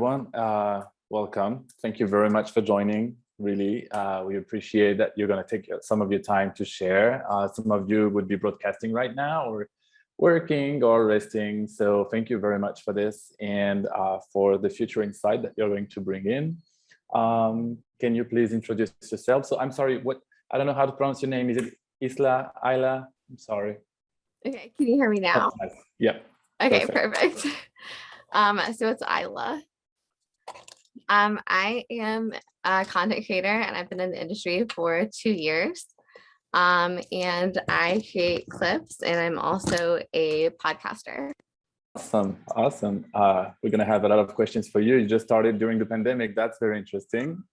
everyone. Welcome. Thank you very much for joining. Really, we appreciate that you're going to take some of your time to share. Some of you would be broadcasting right now or working or resting. So thank you very much for this and for the future insight that you're going to bring in. Can you please introduce yourself? So I'm sorry, I don't know how to pronounce your name. Is it Isla? I'm sorry. Okay, can you hear me now? Oh, nice. Yeah. Okay, perfect. So it's Isla. I am a content creator and I've been in the industry for 2 years. And I create clips and I'm also a podcaster. Awesome. We're going to have a lot of questions for you. You just started during the pandemic. That's very interesting.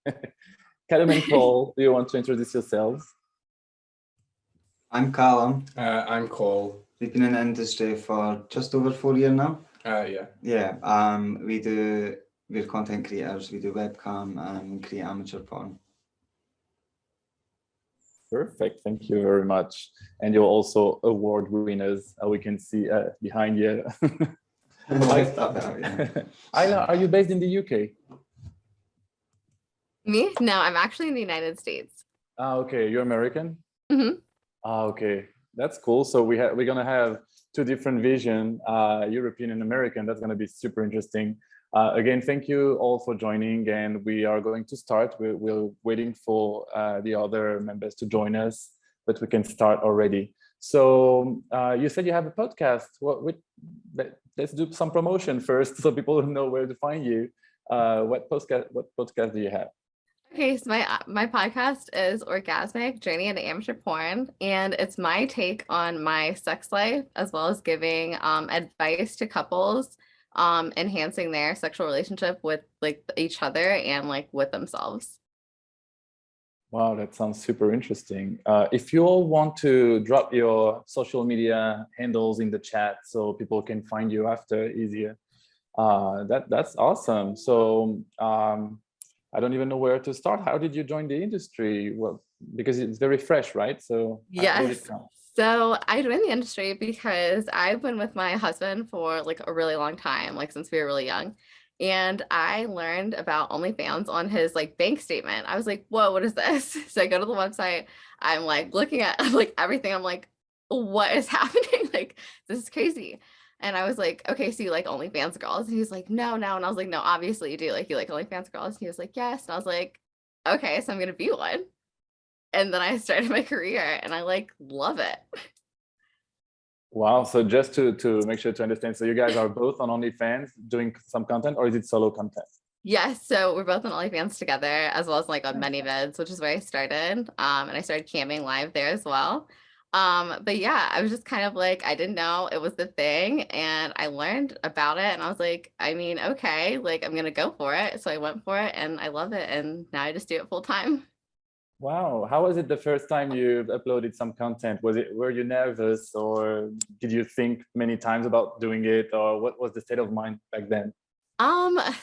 Callum and Paul, do you want to introduce yourselves? I'm Callum. I'm Cole. We've been in the industry for just over 4 years now. Yeah. Yeah. We're content creators. We do webcam and create amateur porn. Perfect. Thank you very much. And you're also award winners. We can see behind you. Isla, are you based in the UK? Me? No, I'm actually in the United States. Okay. You're American? Mm-hmm. Okay. That's cool. So we're going to have two different visions, European and American. That's going to be super interesting. Again, thank you all for joining, and we are going to start. We're waiting for the other members to join us, but we can start already. So you said you have a podcast. Let's do some promotion first so people know where to find you. What podcast do you have? Okay, so my podcast is Orgasmic Journey into Amateur Porn, and it's my take on my sex life as well as giving advice to couples enhancing their sexual relationship with like each other and like with themselves. Wow, that sounds super interesting. If you all want to drop your social media handles in the chat so people can find you after easier, that's awesome. So I don't even know where to start. How did you join the industry? Well, because it's very fresh, right? So yes. So I joined the industry because I've been with my husband for like a really long time, like since we were really young. And I learned about OnlyFans on his like bank statement. I was like, whoa, what is this? So I go to the website. I'm like looking at like everything. I'm like, what is happening? Like, this is crazy. And I was like, okay, so you like OnlyFans girls? And he's like, no. And I was like, no, obviously you do. Like, you like OnlyFans girls? And he was like, yes. And I was like, okay, so I'm going to be one. And then I started my career and I like love it. Wow. So just to make sure to understand, so you guys are both on OnlyFans doing some content, or is it solo content? Yes. So we're both on OnlyFans together, as well as like on ManyVids, which is where I started. And I started camming live there as well. But yeah, I was just kind of like, I didn't know it was the thing. And I learned about it and I was like, I mean, okay, like I'm going to go for it. So I went for it and I love it. And now I just do it full time. Wow. How was it the first time you uploaded some content? Were you nervous, or did you think many times about doing it, or what was the state of mind back then?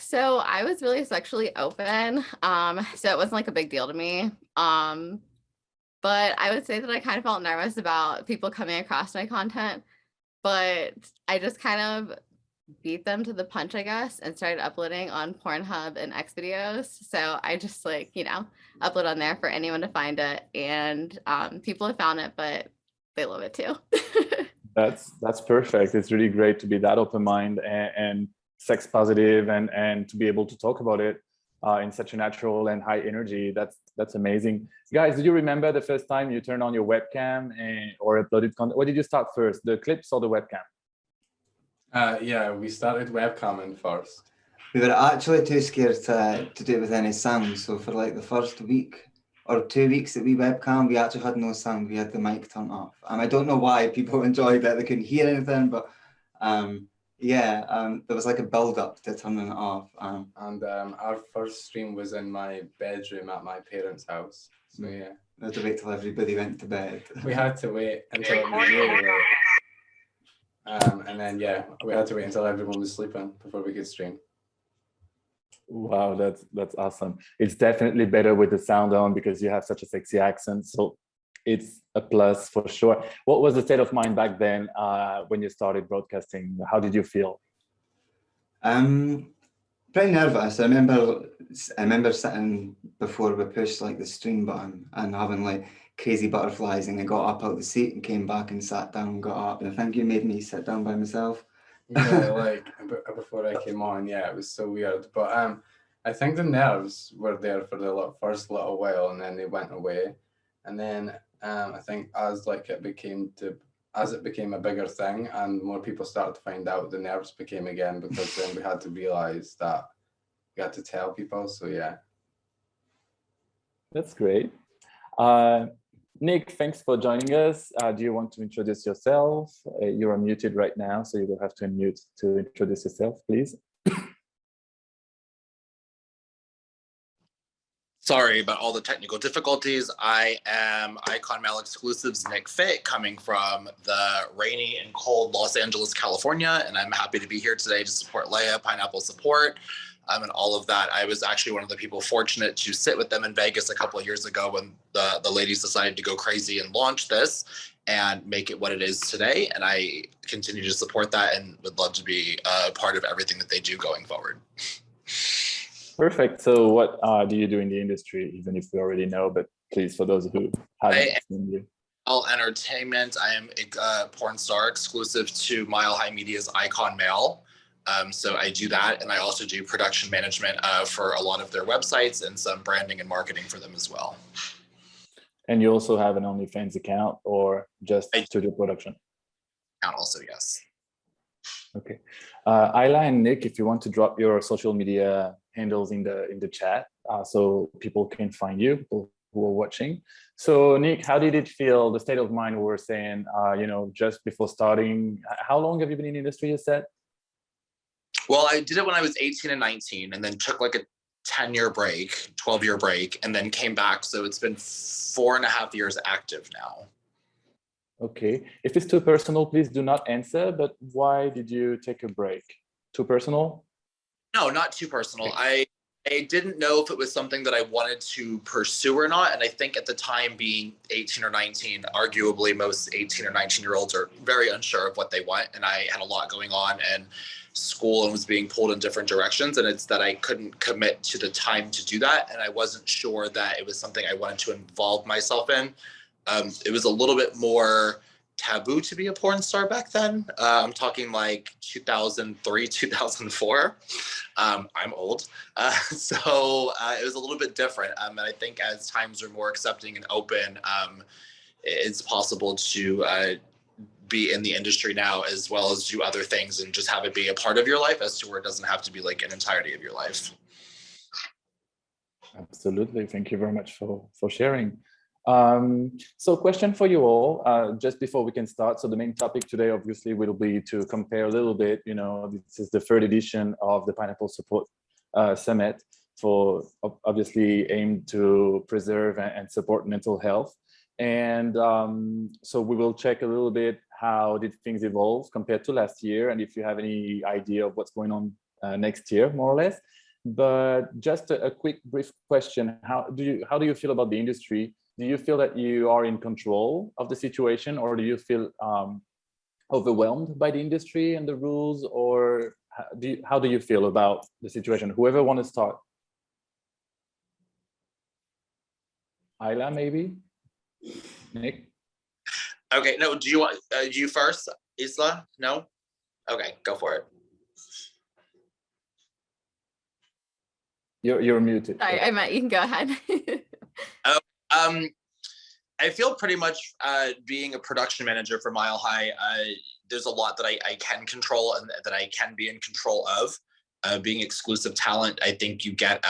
So I was really sexually open. So it wasn't like a big deal to me. But I would say that I kind of felt nervous about people coming across my content, but I just kind of beat them to the punch, I guess, and started uploading on Pornhub and X videos. So I just like, upload on there for anyone to find it. And people have found it, but they love it too. That's perfect. It's really great to be that open mind and sex positive and to be able to talk about it in such a natural and high energy. That's amazing. Guys, do you remember the first time you turned on your webcam or uploaded content? What did you start first, the clips or the webcam? Yeah, we started webcamming first. We were actually too scared to do it with any sound. So for like the first week or 2 weeks that we webcam, we actually had no sound. We had the mic turned off. I don't know why people enjoyed it. They couldn't hear anything, but there was like a build up to turning it off. And our first stream was in my bedroom at my parents' house. So yeah. We had to wait till everybody went to bed. We had to wait until it was really late. And then we had to wait until everyone was sleeping before we could stream. Wow, that's awesome. It's definitely better with the sound on because you have such a sexy accent. So it's a plus for sure. What was the state of mind back then when you started broadcasting? How did you feel? Pretty nervous. I remember sitting before we pushed like the stream button and having like crazy butterflies, and I got up out the seat and came back and sat down, got up, and I think you made me sit down by myself. Yeah, like before I came on, yeah, it was so weird. But I think the nerves were there for the first little while, and then they went away. And then I think as it became a bigger thing, and more people started to find out, the nerves became again, because then we had to realize that we had to tell people. So yeah. That's great. Nick, thanks for joining us. Do you want to introduce yourself? You're unmuted right now, so you will have to unmute to introduce yourself, please. Sorry about all the technical difficulties. I am Icon Mail Exclusives Nick Fitt, coming from the rainy and cold Los Angeles, California, and I'm happy to be here today to support Leia, Pineapple Support, and all of that. I was actually one of the people fortunate to sit with them in Vegas a couple of years ago when the ladies decided to go crazy and launch this and make it what it is today, and I continue to support that and would love to be a part of everything that they do going forward. Perfect. So what do you do in the industry, even if we already know, but please, for those who haven't seen you. All entertainment. I am a porn star exclusive to Mile High Media's Icon Mail. So I do that, and I also do production management for a lot of their websites and some branding and marketing for them as well. And you also have an OnlyFans account, or just studio production? And also, yes. Okay. Isla and Nick, if you want to drop your social media handles in the chat, so people can find you, people who are watching. So Nick, how did it feel, the state of mind we were saying, just before starting? How long have you been in the industry, you said? Well, I did it when I was 18 and 19, and then took like a 10-year break, 12-year break, and then came back. So it's been 4.5 years active now. Okay. If it's too personal, please do not answer, but why did you take a break? Too personal? No, not too personal. I didn't know if it was something that I wanted to pursue or not. And I think at the time, being 18 or 19, arguably most 18 or 19-year-olds are very unsure of what they want. And I had a lot going on and school and was being pulled in different directions. And it's that I couldn't commit to the time to do that. And I wasn't sure that it was something I wanted to involve myself in. It was a little bit more taboo to be a porn star back then. I'm talking like 2003, 2004. I'm old. So it was a little bit different. And I think as times are more accepting and open, it's possible to be in the industry now, as well as do other things and just have it be a part of your life, as to where it doesn't have to be like an entirety of your life. Absolutely. Thank you very much for sharing. So question for you all, just before we can start. So the main topic today, obviously, will be to compare a little bit, this is the third edition of the Pineapple Support Summit, for obviously aimed to preserve and support mental health. And so we will check a little bit, how did things evolve compared to last year? And if you have any idea of what's going on next year, more or less. But just a quick, brief question. How do you feel about the industry? Do you feel that you are in control of the situation, or do you feel overwhelmed by the industry and the rules, or how do you feel about the situation? Whoever wants to start. Isla, maybe? Nick? Okay, no, do you want you first, Isla? No? Okay, go for it. You're muted. Sorry, I meant you can go ahead. I feel pretty much being a production manager for Mile High, there's a lot that I can control and that I can be in control of. Being exclusive talent, I think you get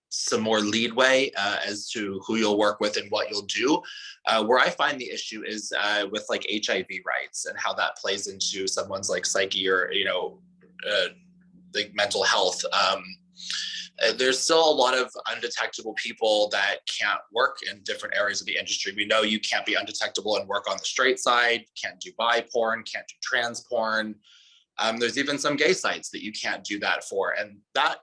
some more leadway as to who you'll work with and what you'll do. Where I find the issue is with like HIV rights and how that plays into someone's like psyche or, like mental health. There's still a lot of undetectable people that can't work in different areas of the industry. We know you can't be undetectable and work on the straight side, can't do bi porn, can't do trans porn. There's even some gay sites that you can't do that for, and that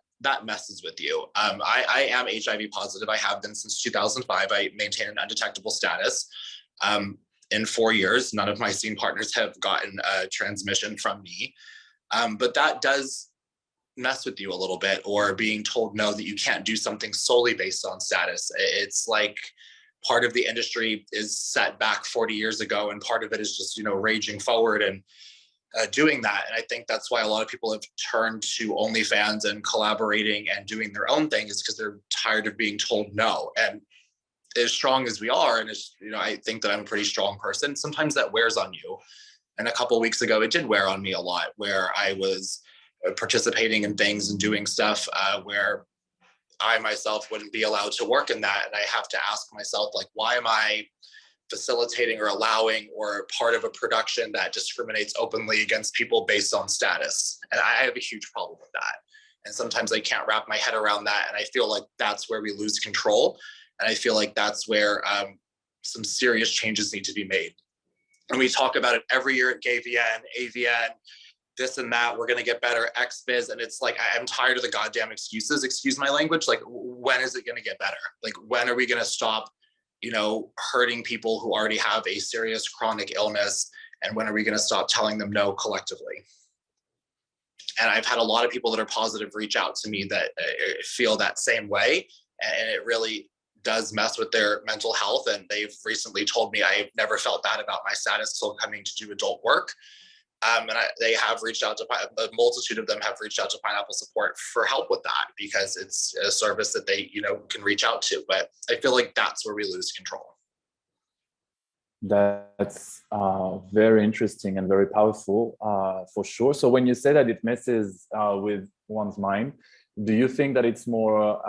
messes with you. I am HIV positive. I have been since 2005. I maintain an undetectable status. In 4 years, none of my scene partners have gotten a transmission from me. But that does mess with you a little bit, or being told no, that you can't do something solely based on status. It's like part of the industry is set back 40 years ago, and part of it is just, raging forward and doing that. And I think that's why a lot of people have turned to OnlyFans and collaborating and doing their own thing, is because they're tired of being told no. And as strong as we are, and as I think that I'm a pretty strong person, sometimes that wears on you. And a couple of weeks ago, it did wear on me a lot, where I was participating in things and doing stuff where I myself wouldn't be allowed to work in that. And I have to ask myself, like, why am I facilitating or allowing or part of a production that discriminates openly against people based on status? And I have a huge problem with that. And sometimes I can't wrap my head around that. And I feel like that's where we lose control. And I feel like that's where some serious changes need to be made. And we talk about it every year at GayVN, AVN, this and that, we're going to get better, XBiz. And it's like, I'm tired of the goddamn excuses, excuse my language. Like, when is it going to get better? Like, when are we going to stop, hurting people who already have a serious chronic illness? And when are we going to stop telling them no collectively? And I've had a lot of people that are positive reach out to me that feel that same way. And it really does mess with their mental health. And they've recently told me, I've never felt bad about my status till coming to do adult work. They have reached out to, a multitude of them have reached out to Pineapple Support for help with that, because it's a service that they, can reach out to. But I feel like that's where we lose control. That's very interesting and very powerful, for sure. So when you say that it messes with one's mind, do you think that it's more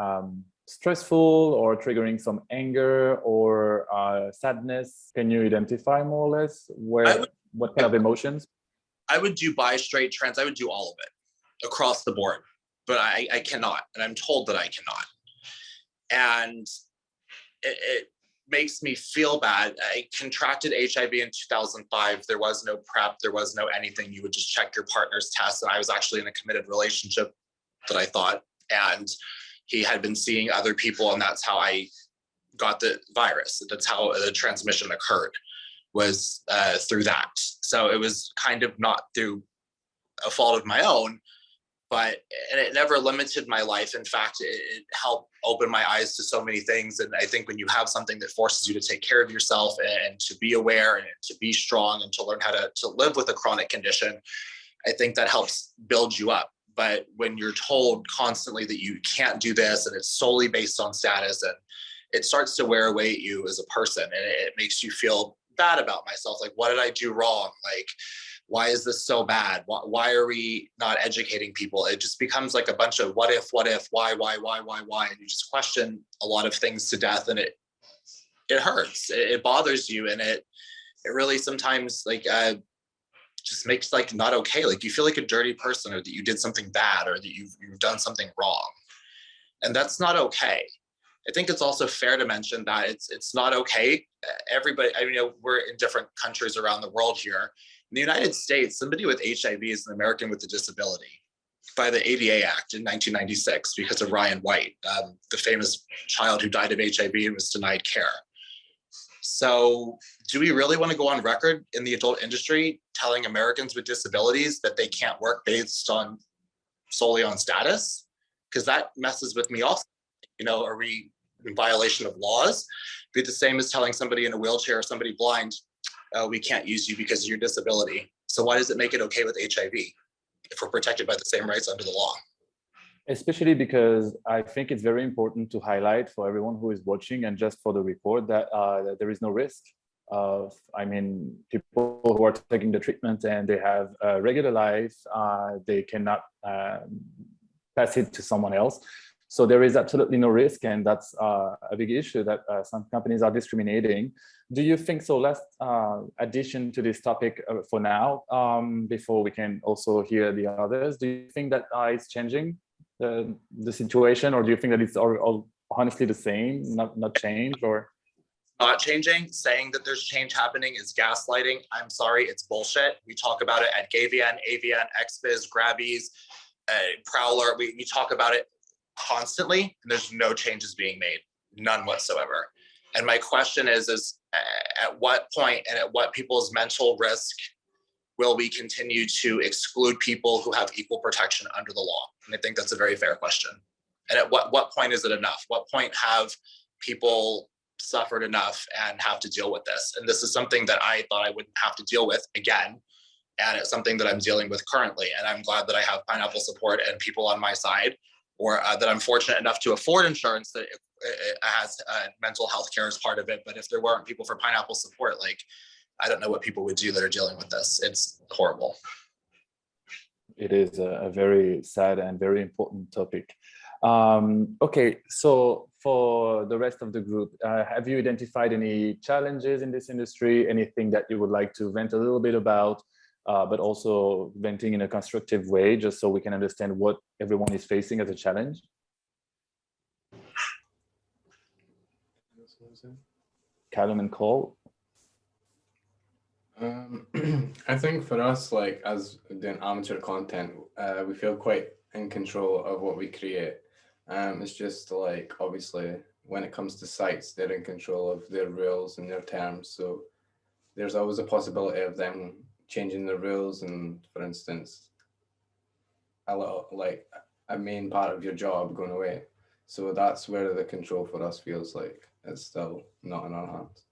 stressful or triggering some anger or sadness? Can you identify more or less what kind of emotions? I would do bi, straight, trans. I would do all of it across the board, but I cannot, and I'm told that I cannot. And it makes me feel bad. I contracted HIV in 2005. There was no PrEP. There was no anything. You would just check your partner's test. And I was actually in a committed relationship that I thought, and he had been seeing other people, and that's how I got the virus. That's how the transmission occurred, was through that. So it was kind of not through a fault of my own, and it never limited my life. In fact, it helped open my eyes to so many things. And I think when you have something that forces you to take care of yourself and to be aware and to be strong and to learn how to live with a chronic condition, I think that helps build you up. But when you're told constantly that you can't do this and it's solely based on status, and it starts to wear away at you as a person, and it makes you feel bad about myself. Like, what did I do wrong? Like, why is this so bad? Why are we not educating people? It just becomes like a bunch of what if, why, and you just question a lot of things to death, and it hurts. It bothers you, and it really sometimes like just makes like not okay. Like, you feel like a dirty person, or that you did something bad, or that you've done something wrong, and that's not okay. I think it's also fair to mention that it's not okay. Everybody, we're in different countries around the world here. In the United States, somebody with HIV is an American with a disability by the ADA Act in 1996 because of Ryan White, the famous child who died of HIV and was denied care. So do we really want to go on record in the adult industry telling Americans with disabilities that they can't work based on solely on status? Because that messes with me also. Are we in violation of laws? Be the same as telling somebody in a wheelchair or somebody blind, we can't use you because of your disability. So why does it make it okay with HIV if we're protected by the same rights under the law? Especially because I think it's very important to highlight for everyone who is watching, and just for the record, that there is no risk of, people who are taking the treatment and they have a regular life, they cannot pass it to someone else. So there is absolutely no risk, and that's a big issue that some companies are discriminating. Do you think so? Last addition to this topic for now, before we can also hear the others. Do you think that it's changing the situation, or do you think that it's all honestly the same, not changed, or? Not changing. Saying that there's change happening is gaslighting. I'm sorry, it's bullshit. We talk about it at GayVN, AVN, XBiz, Grabbies, Prowler. We talk about it constantly, and there's no changes being made, none whatsoever. And my question is at what point and at what people's mental risk will we continue to exclude people who have equal protection under the law? And I think that's a very fair question. And at what point is it enough? What point have people suffered enough and have to deal with this? And this is something that I thought I wouldn't have to deal with again. And it's something that I'm dealing with currently. And I'm glad that I have Pineapple support and people on my side, or that I'm fortunate enough to afford insurance that it has mental health care as part of it. But if there weren't people for Pineapple support, like, I don't know what people would do that are dealing with this. It's horrible. It is a very sad and very important topic. Okay, so for the rest of the group, have you identified any challenges in this industry? Anything that you would like to vent a little bit about, but also venting in a constructive way, just so we can understand what everyone is facing as a challenge? Callum and Cole? I think for us, like as doing amateur content, we feel quite in control of what we create. It's just like, obviously, when it comes to sites, they're in control of their rules and their terms. So there's always a possibility of them changing the rules. And for instance, a main part of your job going away. So that's where the control for us feels like it's still not in our hands.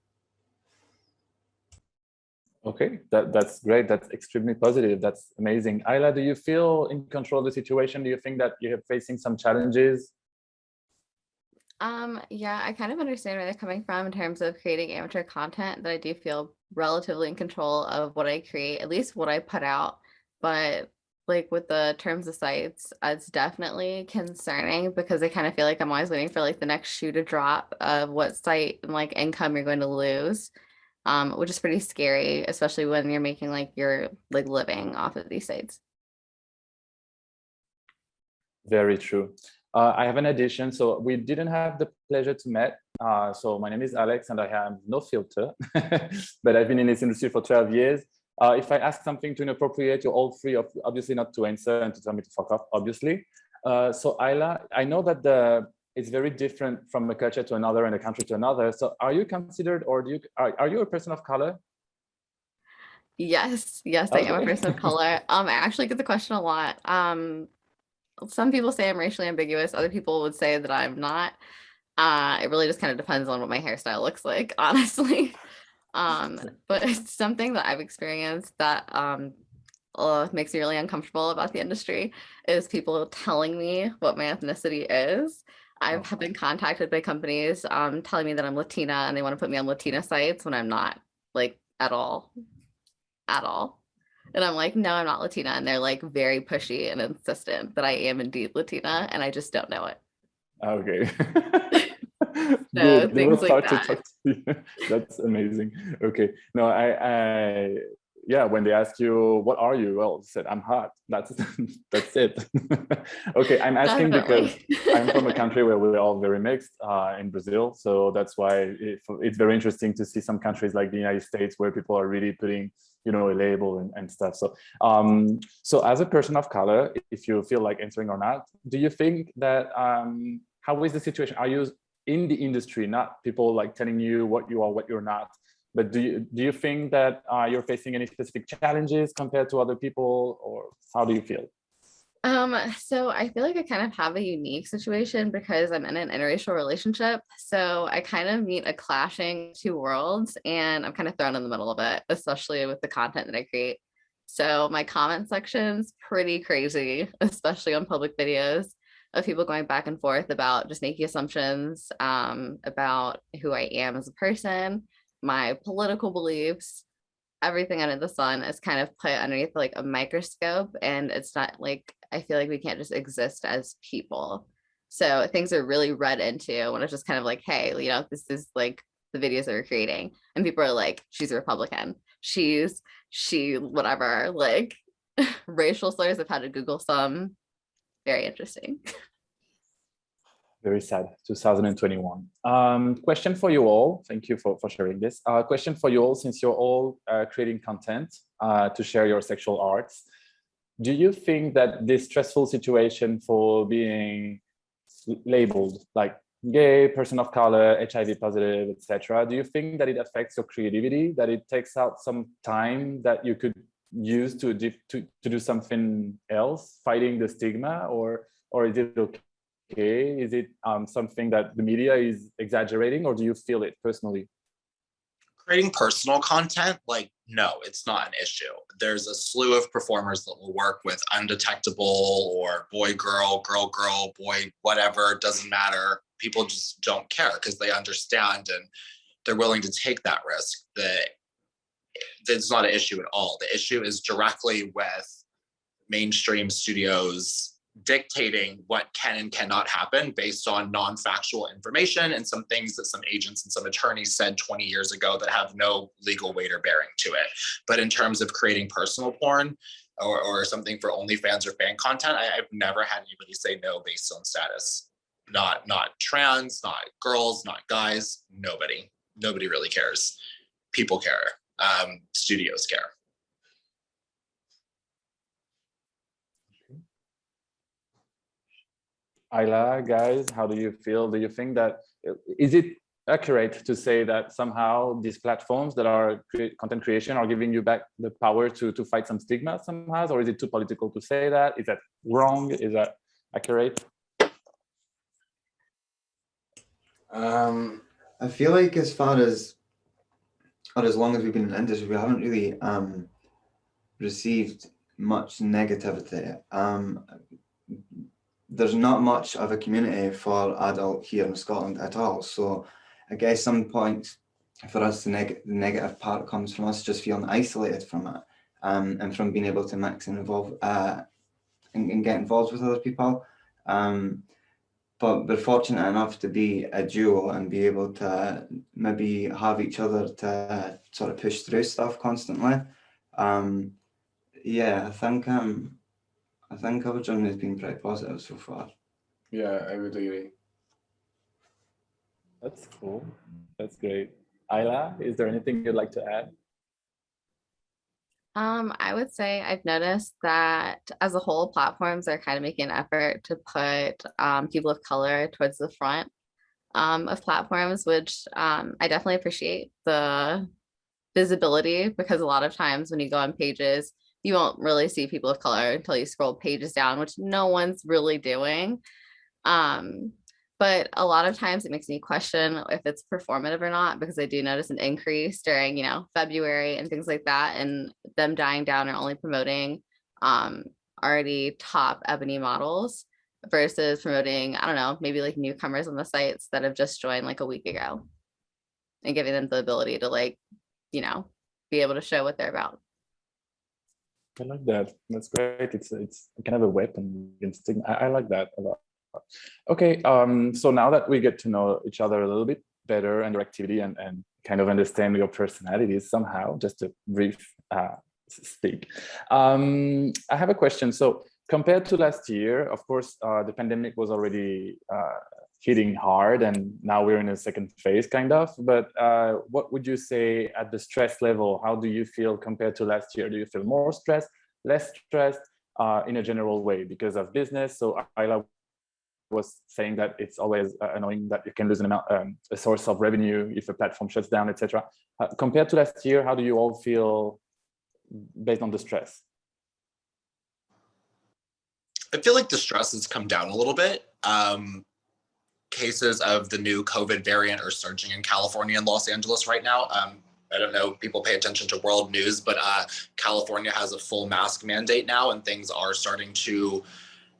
Okay, that's great. That's extremely positive. That's amazing. Isla, do you feel in control of the situation? Do you think that you're facing some challenges? Yeah, I kind of understand where they're coming from in terms of creating amateur content, that I do feel relatively in control of what I create, at least what I put out. But like with the terms of sites, it's definitely concerning because I kind of feel like I'm always waiting for like the next shoe to drop of what site and like income you're going to lose. Which is pretty scary, especially when you're making like your like living off of these sites. Very true. I have an addition. So we didn't have the pleasure to meet. So my name is Alex and I have no filter, but I've been in this industry for 12 years. If I ask something too inappropriate, you're all free of obviously not to answer and to tell me to fuck off, obviously. So Isla, I know that it's very different from a culture to another and a country to another. So are you considered, or are you a person of color? Yes, I am a person of color. I actually get the question a lot. Some people say I'm racially ambiguous. Other people would say that I'm not. It really just kind of depends on what my hairstyle looks like, honestly. But it's something that I've experienced that makes me really uncomfortable about the industry is people telling me what my ethnicity is. I've been contacted by companies telling me that I'm Latina and they want to put me on Latina sites when I'm not, like, at all. And I'm like, no, I'm not Latina. And they're like very pushy and insistent that I am indeed Latina, and I just don't know it. Okay. So Good. They will things like start to that. talk to you. That's amazing. Okay. No, yeah, when they ask you, what are you? Well, you said, I'm hot. That's it. Okay, I'm asking because I'm from a country where we're all very mixed in Brazil. So that's why it's very interesting to see some countries like the United States where people are really putting, a label and stuff. So, so as a person of color, if you feel like answering or not, do you think that, how is the situation? Are you in the industry, not people like telling you what you are, what you're not? But do you think that you're facing any specific challenges compared to other people, or how do you feel? So I feel like I kind of have a unique situation because I'm in an interracial relationship. So I kind of meet a clashing two worlds and I'm kind of thrown in the middle of it, especially with the content that I create. So my comment section's pretty crazy, especially on public videos of people going back and forth about just making assumptions about who I am as a person, my political beliefs, everything under the sun is kind of put underneath like a microscope, and it's not like, I feel like we can't just exist as people. So things are really read into when it's just kind of like, hey, this is like the videos that we're creating, and people are like, she's a Republican, she whatever, like racial slurs. I've had to Google some. Very interesting. Very sad. 2021. Question for you all. Thank you for sharing this. Question for you all, since you're all creating content to share your sexual arts. Do you think that this stressful situation for being labeled like gay, person of color, HIV positive, etc., do you think that it affects your creativity, that it takes out some time that you could use to do something else, fighting the stigma, or is it okay? Is it something that the media is exaggerating, or do you feel it personally? Creating personal content, like, no, it's not an issue. There's a slew of performers that will work with undetectable or boy, girl, boy, whatever, doesn't matter. People just don't care because they understand and they're willing to take that risk. That's not an issue at all. The issue is directly with mainstream studios dictating what can and cannot happen based on non-factual information and some things that some agents and some attorneys said 20 years ago that have no legal weight or bearing to it. But in terms of creating personal porn or something for OnlyFans or fan content, I've never had anybody say no based on status. Not trans, not girls, not guys, nobody really cares. People care. Studios care. Isla, guys, how do you feel? Do you think that, is it accurate to say that somehow these platforms that are content creation are giving you back the power to fight some stigma somehow, or is it too political to say that? Is that wrong? Is that accurate? I feel like as far as, or as long as we've been in the industry, we haven't really received much negativity. There's not much of a community for adult here in Scotland at all. So I guess some points for us, the negative part comes from us just feeling isolated from it, and from being able to mix and involve and get involved with other people. But we're fortunate enough to be a duo and be able to maybe have each other to sort of push through stuff constantly. Yeah, I think our journey has been pretty positive so far. Yeah, I would agree. That's cool. That's great. Isla, is there anything you'd like to add? I would say I've noticed that as a whole, platforms are kind of making an effort to put people of color towards the front of platforms, which I definitely appreciate the visibility, because a lot of times when you go on pages, you won't really see people of color until you scroll pages down, which no one's really doing. But a lot of times it makes me question if it's performative or not, because I do notice an increase during, February and things like that, and them dying down and only promoting already top ebony models versus promoting, I don't know, maybe like newcomers on the sites that have just joined like a week ago, and giving them the ability to be able to show what they're about. I like that. That's great. It's kind of a weapon against stigma. I like that a lot. Okay, so now that we get to know each other a little bit better and your activity and kind of understand your personalities somehow, just a brief speak. I have a question. So compared to last year, of course, the pandemic was already hitting hard, and now we're in a second phase kind of, but what would you say at the stress level? How do you feel compared to last year? Do you feel more stressed, less stressed in a general way because of business? So Isla was saying that it's always annoying that you can lose a source of revenue if a platform shuts down, etc. Compared to last year, how do you all feel based on the stress? I feel like the stress has come down a little bit. Cases of the new COVID variant are surging in California and Los Angeles right now. I don't know, people pay attention to world news, but California has a full mask mandate now, and things are starting to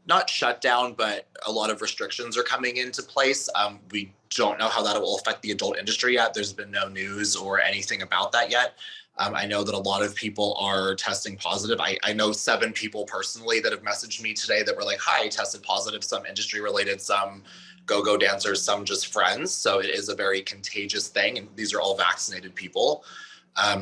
not shut down, but a lot of restrictions are coming into place. We don't know how that will affect the adult industry yet. There's been no news or anything about that yet. I know that a lot of people are testing positive. I know 7 people personally that have messaged me today that were like, hi, I tested positive, some industry related, some go-go dancers, some just friends. So it is a very contagious thing, and these are all vaccinated people.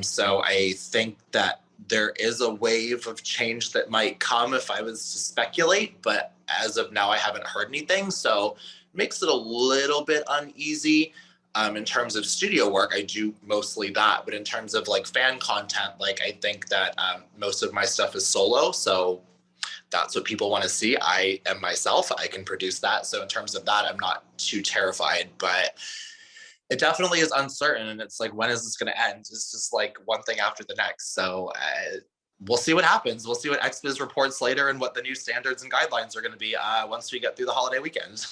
So I think that there is a wave of change that might come if I was to speculate, but as of now, I haven't heard anything. So it makes it a little bit uneasy. In terms of studio work, I do mostly that, but in terms of like fan content, like I think that most of my stuff is solo. So that's what people want to see. I am myself, I can produce that. So in terms of that, I'm not too terrified, but it definitely is uncertain. And it's like, when is this going to end? It's just like one thing after the next. So we'll see what happens. We'll see what XBiz reports later and what the new standards and guidelines are going to be once we get through the holiday weekend.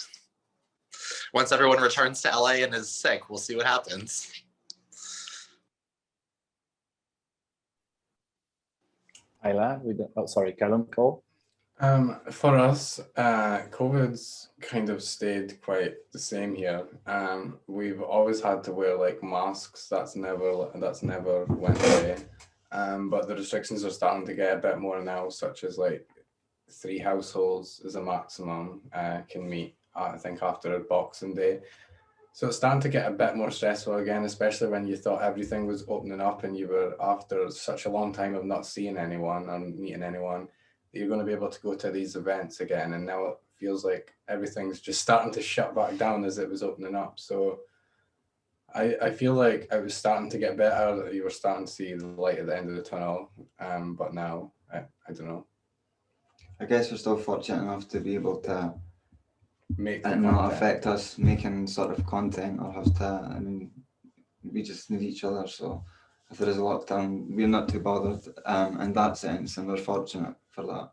Once everyone returns to LA and is sick, we'll see what happens. Isla, sorry, Callum, Cole. For us, COVID's kind of stayed quite the same here. We've always had to wear like masks. That's never went away. But the restrictions are starting to get a bit more now, such as like 3 households is a maximum can meet, I think, after Boxing Day. So it's starting to get a bit more stressful again, especially when you thought everything was opening up and you were, after such a long time of not seeing anyone or meeting anyone, that you're going to be able to go to these events again. And now it feels like everything's just starting to shut back down as it was opening up. So I feel like it was starting to get better. You were starting to see the light at the end of the tunnel. But now, I don't know. I guess we're still fortunate enough to be able to Make and not affect us making sort of content or have to. I mean, we just need each other. So if there is a lockdown, we're not too bothered in that sense, and we're fortunate for that.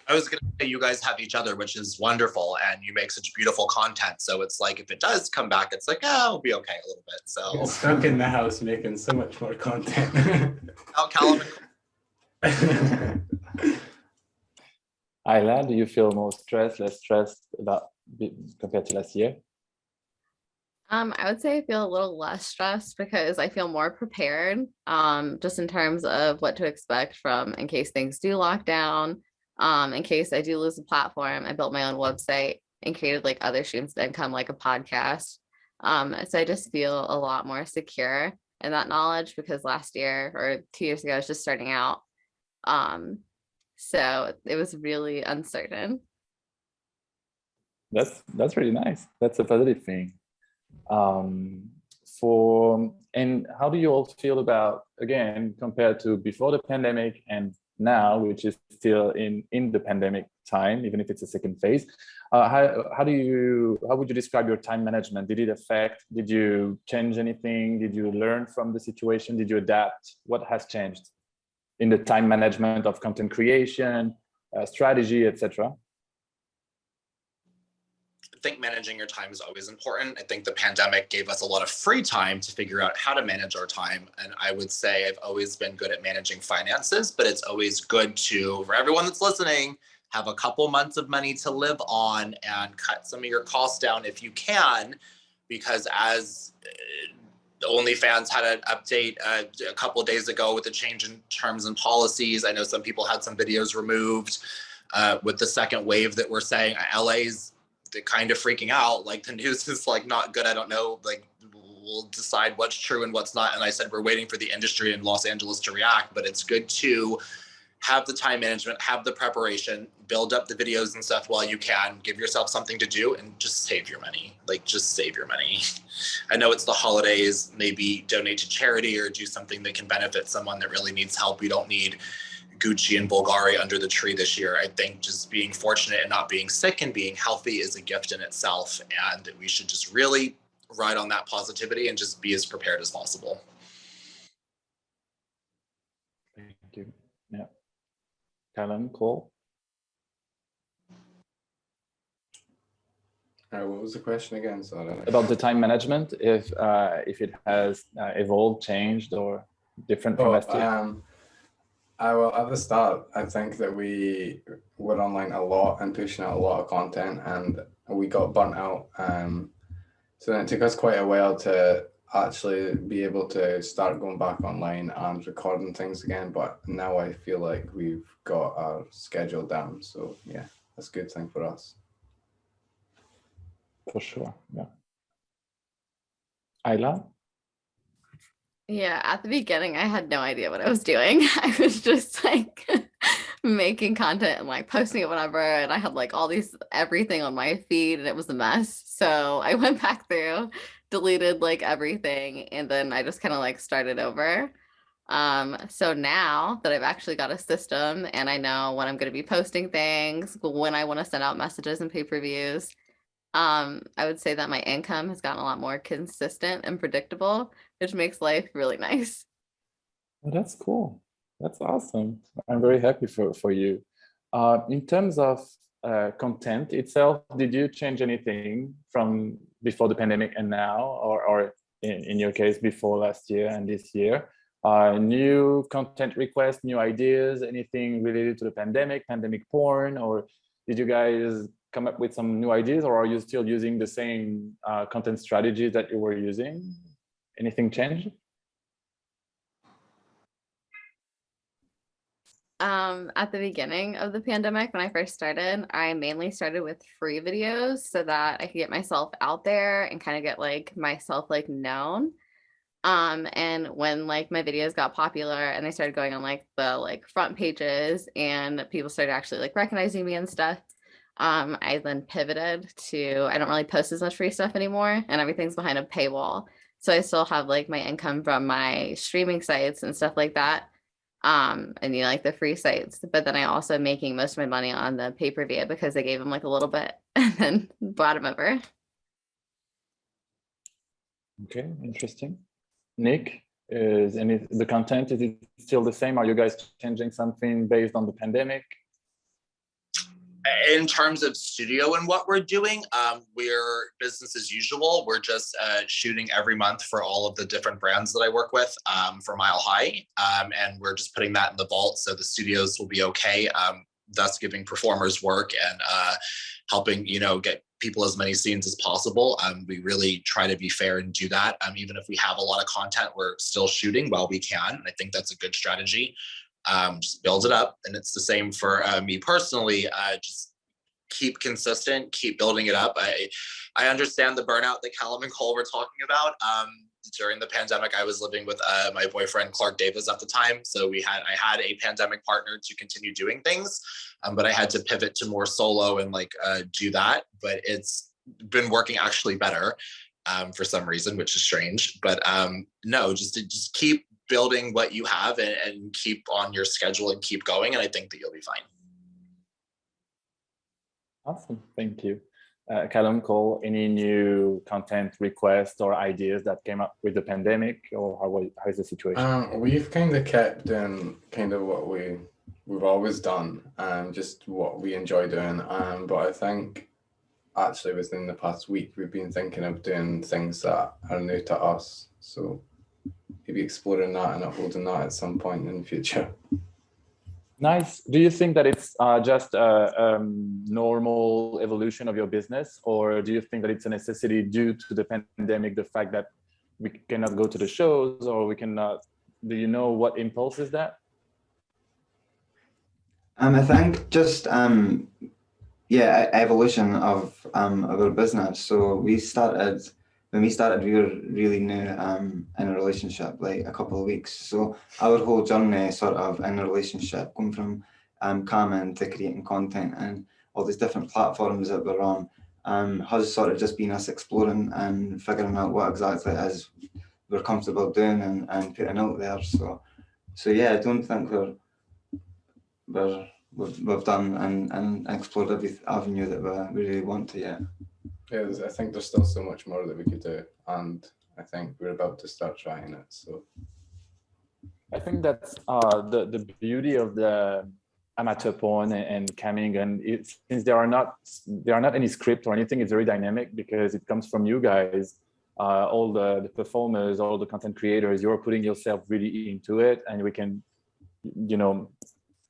I was going to say you guys have each other, which is wonderful, and you make such beautiful content. So it's like if it does come back, it's like, oh, we'll be okay a little bit. So Get stuck in the house making so much more content. oh, Callum. Isla, do you feel more stressed, less stressed compared to last year? I would say I feel a little less stressed because I feel more prepared, just in terms of what to expect from in case things do lock down, in case I do lose a platform. I built my own website and created like other streams of income, like a podcast. So I just feel a lot more secure in that knowledge because last year or 2 years ago, I was just starting out. So it was really uncertain. That's really nice. That's a positive thing. And how do you all feel about, again, compared to before the pandemic and now, which is still in the pandemic time, even if it's a second phase, how would you describe your time management? Did it affect? Did you change anything? Did you learn from the situation? Did you adapt? What has changed in the time management of content creation, strategy, etc.? I think managing your time is always important. I think the pandemic gave us a lot of free time to figure out how to manage our time. And I would say I've always been good at managing finances, but it's always good to, for everyone that's listening, have a couple months of money to live on and cut some of your costs down if you can, because as OnlyFans had an update a couple of days ago with the change in terms and policies. I know some people had some videos removed with the second wave that we're saying LA's kind of freaking out. Like the news is like not good. I don't know, like we'll decide what's true and what's not. And I said, we're waiting for the industry in Los Angeles to react, but it's good to have the time management, have the preparation, build up the videos and stuff while you can, give yourself something to do and just save your money. Like just save your money. I know it's the holidays, maybe donate to charity or do something that can benefit someone that really needs help. We don't need Gucci and Bulgari under the tree this year. I think just being fortunate and not being sick and being healthy is a gift in itself. And we should just really ride on that positivity and just be as prepared as possible. Thank you. Yeah. Callum, Cole? What was the question again? Sorry. About the time management, if it has evolved, changed, or different from last year? Well, at the start, I think that we were online a lot and pushing out a lot of content, and we got burnt out. So then it took us quite a while to actually be able to start going back online and recording things again. But now I feel like we've got our schedule down. So yeah, that's a good thing for us. For sure, yeah. Isla? Yeah, at the beginning, I had no idea what I was doing. I was just like making content and like posting it whenever. And I had like everything on my feed and it was a mess. So I went back through, deleted like everything. And then I just kind of like started over. So now that I've actually got a system and I know when I'm going to be posting things, when I want to send out messages and pay-per-views, I would say that my income has gotten a lot more consistent and predictable, which makes life really nice. Oh, that's cool. That's awesome. I'm very happy for you. In terms of content itself, did you change anything from before the pandemic and now, or in your case, before last year and this year? New content requests, new ideas, anything related to the pandemic porn, or did you guys come up with some new ideas, or are you still using the same content strategies that you were using? Anything changed? At the beginning of the pandemic, when I first started, I mainly started with free videos so that I could get myself out there and kind of get like myself like known. And when like my videos got popular and they started going on like the like front pages and people started actually like recognizing me and stuff, I then pivoted to I don't really post as much free stuff anymore and everything's behind a paywall. So I still have like my income from my streaming sites and stuff like that. And you know, like the free sites, but then I also making most of my money on the pay-per-view because they gave them like a little bit and then brought them over. Okay, interesting. Nick, is the content, is it still the same? Are you guys changing something based on the pandemic? In terms of studio and what we're doing, we're business as usual. We're just shooting every month for all of the different brands that I work with for Mile High. And we're just putting that in the vault so the studios will be okay, thus giving performers work and helping, you know, get people as many scenes as possible. We really try to be fair and do that. Even if we have a lot of content, we're still shooting while we can. And I think that's a good strategy. Just build it up. And it's the same for me personally. Just keep consistent, keep building it up. I understand the burnout that Callum and Cole were talking about. During the pandemic, I was living with my boyfriend, Clark Davis, at the time. So I had a pandemic partner to continue doing things, but I had to pivot to more solo and like do that. But it's been working actually better for some reason, which is strange. But no, just keep building what you have and keep on your schedule and keep going. And I think that you'll be fine. Awesome, thank you. Callum, Cole, any new content requests or ideas that came up with the pandemic, or how is the situation? We've kind of kept doing kind of what we've always done, just what we enjoy doing. But I think actually within the past week, we've been thinking of doing things that are new to us. So maybe exploring that and uploading that at some point in the future. Nice. Do you think that it's just a normal evolution of your business, or do you think that it's a necessity due to the pandemic, the fact that we cannot go to the shows, or we cannot, do you know what impulses that? I think just evolution of our business. So when we started, we were really new in a relationship, like a couple of weeks. So our whole journey sort of in a relationship, going from camming to creating content and all these different platforms that we're on, has sort of just been us exploring and figuring out what exactly it is we're comfortable doing and putting out there. So yeah, I don't think we've done and explored every avenue that we really want to yet. Yeah, I think there's still so much more that we could do, and I think we're about to start trying it. So I think that's the beauty of the amateur porn and camming, and since there are not any script or anything, it's very dynamic because it comes from you guys, all the performers, all the content creators. You're putting yourself really into it, and we can, you know,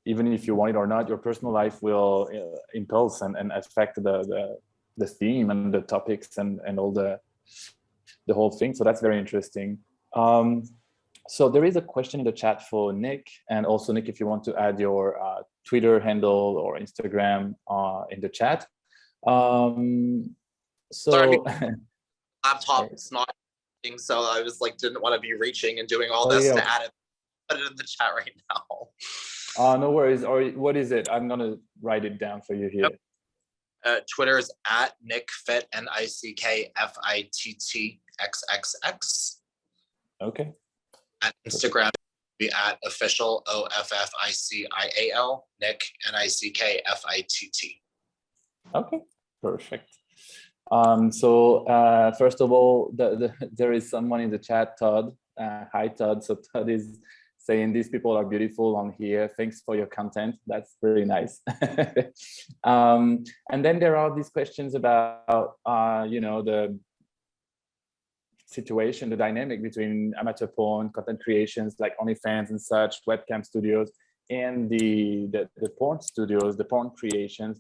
even if you want it or not, your personal life will impulse and affect the theme and the topics and all the whole thing. So that's very interesting. So there is a question in the chat for Nick, and also Nick, if you want to add your Twitter handle or Instagram in the chat. Sorry, laptop's not, so I was like, didn't want to be reaching and doing all this to add it. Put it in the chat right now. No worries. Or what is it? I'm gonna write it down for you here. Yep. Twitter is at Nick Fitt, NickFittXXX. Okay. At Instagram, be at official OFFICIAL Nick NickFitt. Okay, perfect. So first of all, there is someone in the chat, Todd. Hi, Todd. So Todd is saying these people are beautiful on here. Thanks for your content. That's very nice. And then there are these questions about, you know, the situation, the dynamic between amateur porn, content creations like OnlyFans and such, webcam studios, and the porn studios, the porn creations.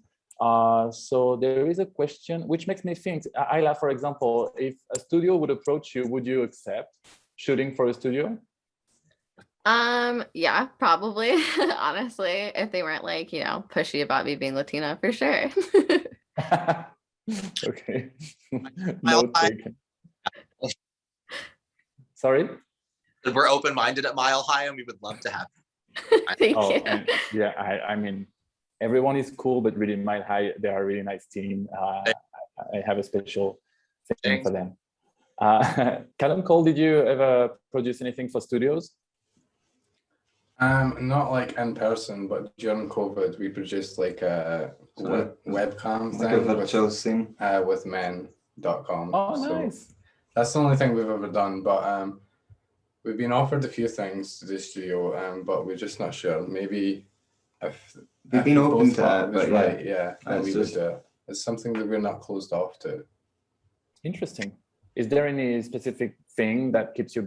So there is a question which makes me think, Isla, for example, if a studio would approach you, would you accept shooting for a studio? Yeah, probably. Honestly, if they weren't like, you know, pushy about me being Latina, for sure. Okay. No taken. Sorry? We're open-minded at Mile High, and we would love to have Thank Oh, you. and yeah, I mean, everyone is cool, but really Mile High, they are a really nice team. I have a special thing for them. Callum, Cole, did you ever produce anything for studios? Not like in person, but during COVID, we produced like a webcam Like a thing virtual scene. with men.com. Oh, So nice. that's the only thing we've ever done. But we've been offered a few things to the studio, but we're just not sure. Maybe if We've been we open both to thought it, it was but right, yeah, then it's we just- would do it. It's something that we're not closed off to. Interesting. Is there any specific thing that keeps you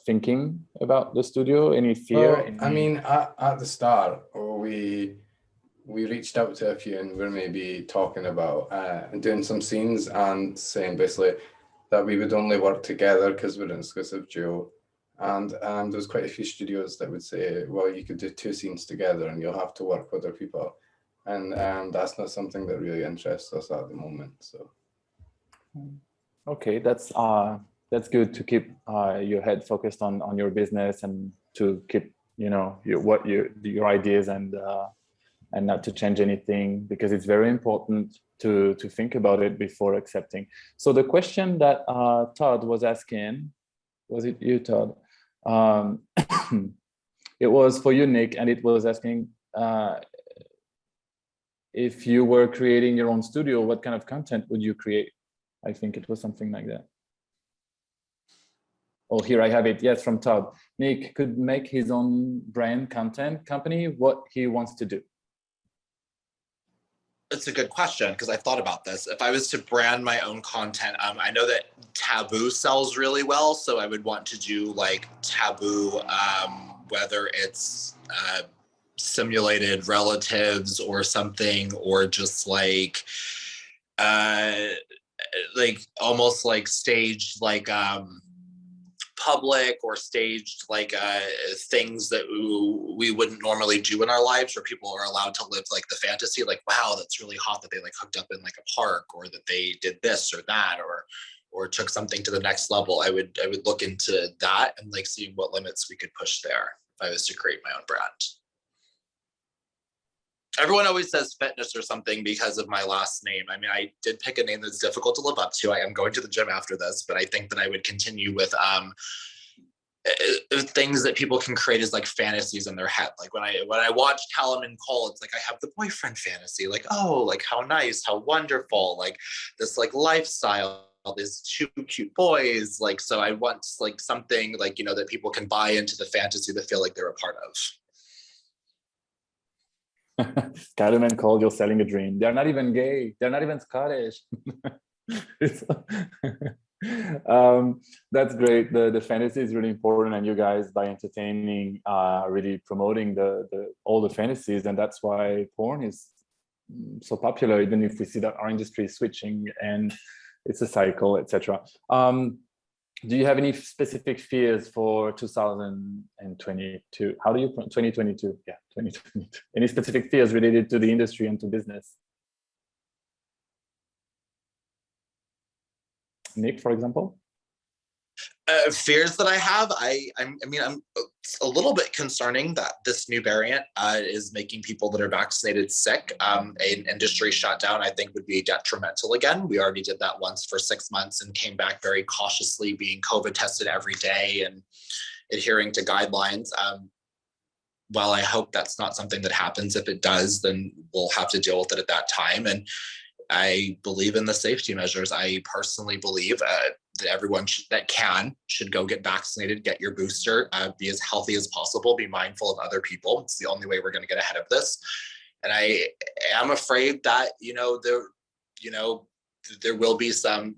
thinking about the studio? Any fear? Well, I mean, at the start, we reached out to a few, and we're maybe talking about doing some scenes and saying basically that we would only work together because we're an exclusive duo. And there's quite a few studios that would say, well, you could do 2 scenes together and you'll have to work with other people. And that's not something that really interests us at the moment. So. Okay, that's good to keep your head focused on your business and to keep, you know, your ideas and not to change anything, because it's very important to think about it before accepting. So the question that Todd was asking, was it you, Todd? It was for you, Nick, and it was asking if you were creating your own studio, what kind of content would you create? I think it was something like that. Oh, here I have it. Yes, from Todd. Nick could make his own brand content company, what he wants to do. It's a good question, because I've thought about this. If I was to brand my own content, I know that Taboo sells really well, so I would want to do like Taboo, whether it's simulated relatives or something, or just like almost like staged like public or staged like things that we wouldn't normally do in our lives, where people are allowed to live like the fantasy, like, wow, that's really hot that they like hooked up in like a park, or that they did this or that, or took something to the next level. I would look into that and like seeing what limits we could push there if I was to create my own brand. Everyone always says fitness or something because of my last name. I mean, I did pick a name that's difficult to live up to. I am going to the gym after this, but I think that I would continue with things that people can create as like fantasies in their head. Like when I watch Callum and Cole, it's like I have the boyfriend fantasy. Like, oh, like how nice, how wonderful, like this like lifestyle, these 2 cute boys. Like, so I want like something like, you know, that people can buy into the fantasy that feel like they're a part of. Callum and Cole, you're selling a dream. They're not even gay. They're not even Scottish. That's great. The fantasy is really important, and you guys, by entertaining, really promoting all the fantasies, and that's why porn is so popular. Even if we see that our industry is switching, and it's a cycle, etc. Do you have any specific fears for 2022? How do you 2022? Yeah, 2022. Any specific fears related to the industry and to business? Nick, for example? Fears that I have, I'm it's a little bit concerning that this new variant is making people that are vaccinated sick. An industry shutdown, I think, would be detrimental again. We already did that once for 6 months and came back very cautiously, being COVID tested every day and adhering to guidelines. While I hope that's not something that happens, if it does, then we'll have to deal with it at that time. And I believe in the safety measures. I personally believe that everyone should go get vaccinated, get your booster, be as healthy as possible, be mindful of other people. It's the only way we're going to get ahead of this. And I am afraid that, there will be some,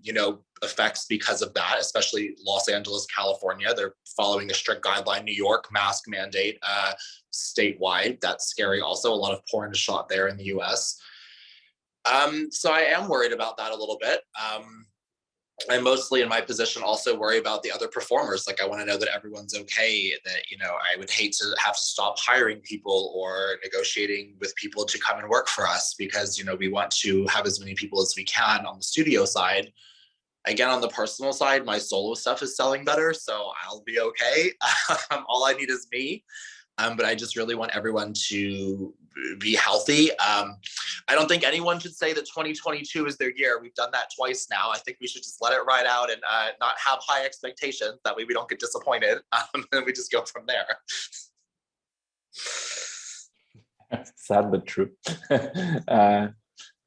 effects because of that, especially Los Angeles, California. They're following a strict guideline. New York, mask mandate statewide. That's scary also. A lot of porn is shot there in the US. So I am worried about that a little bit. I mostly in my position also worry about the other performers. Like I want to know that everyone's okay, that, I would hate to have to stop hiring people or negotiating with people to come and work for us because, we want to have as many people as we can on the studio side. Again, on the personal side, my solo stuff is selling better, so I'll be okay. All I need is me. But I just really want everyone to be healthy. I don't think anyone should say that 2022 is their year. We've done that twice now. I think we should just let it ride out and not have high expectations. That way we don't get disappointed. And we just go from there. Sad but true.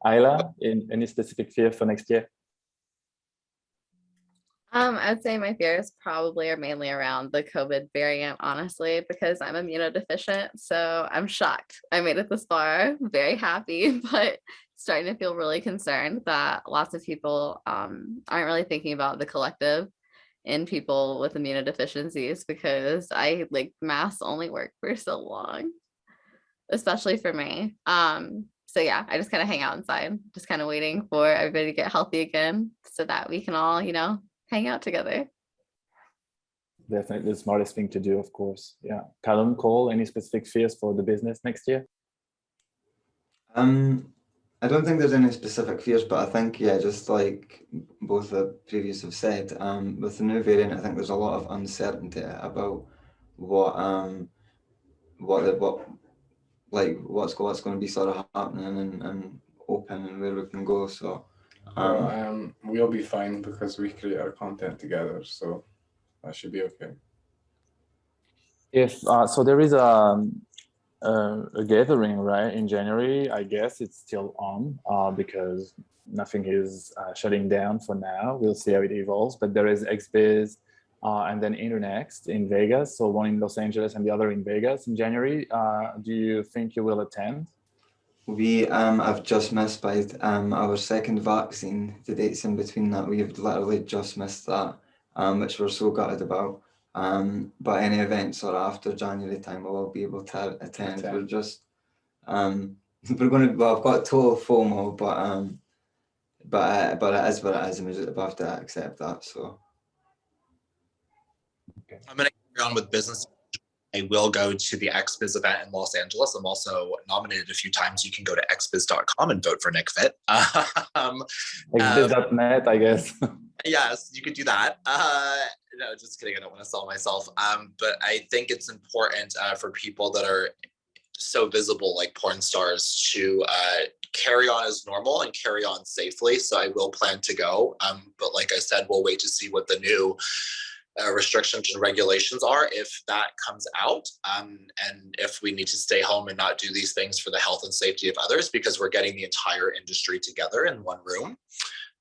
Isla, any specific fear for next year? I'd say my fears probably are mainly around the COVID variant, honestly, because I'm immunodeficient. So I'm shocked I made it this far. Very happy, but starting to feel really concerned that lots of people aren't really thinking about the collective in people with immunodeficiencies, because masks only work for so long, especially for me. So yeah, I just kind of hang out inside, just kind of waiting for everybody to get healthy again so that we can all, hang out together. Definitely the smartest thing to do, of course. Yeah. Callum, Cole, any specific fears for the business next year? I don't think there's any specific fears, but I think, just like both the previous have said, with the new variant, I think there's a lot of uncertainty about what's going to be sort of happening and open and where we can go. So we'll be fine because we create our content together, so that should be okay. If so, there is a gathering, right, in January. I guess it's still on because nothing is shutting down for now. We'll see how it evolves. But there is XBiz and then Internext in Vegas. So one in Los Angeles and the other in Vegas in January. Do you think you will attend? We have just missed by our second vaccine. The dates in between that, we've literally just missed that, which we're so gutted about. But any events or after January time, we will be able to attend. We're just we're going to. Well, I've got total FOMO, but it is what it is, and we just have to accept that. So Okay. I'm going to carry on with business. I will go to the XBiz event in Los Angeles. I'm also nominated a few times. You can go to xbiz.com and vote for Nick Fitt. xbiz.net, I guess. Yes, you could do that. No, just kidding. I don't want to sell myself. But I think it's important for people that are so visible, like porn stars, to carry on as normal and carry on safely. So I will plan to go. But like I said, we'll wait to see what the new restrictions and regulations are if that comes out, and if we need to stay home and not do these things for the health and safety of others because we're getting the entire industry together in one room.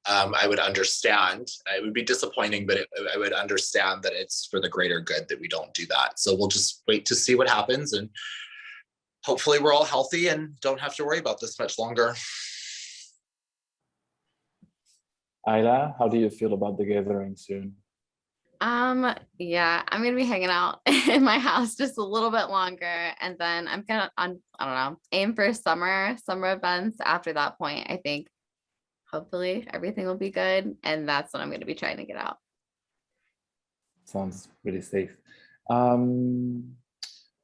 I would understand. It would be disappointing, but I would understand that it's for the greater good that we don't do that. So we'll just wait to see what happens, and hopefully we're all healthy and don't have to worry about this much longer. Isla, how do you feel about the gathering soon? Yeah, I'm gonna be hanging out in my house just a little bit longer, and then I'm gonna I don't know, aim for summer events after that point. I think hopefully everything will be good, and that's when I'm gonna be trying to get out. Sounds really safe.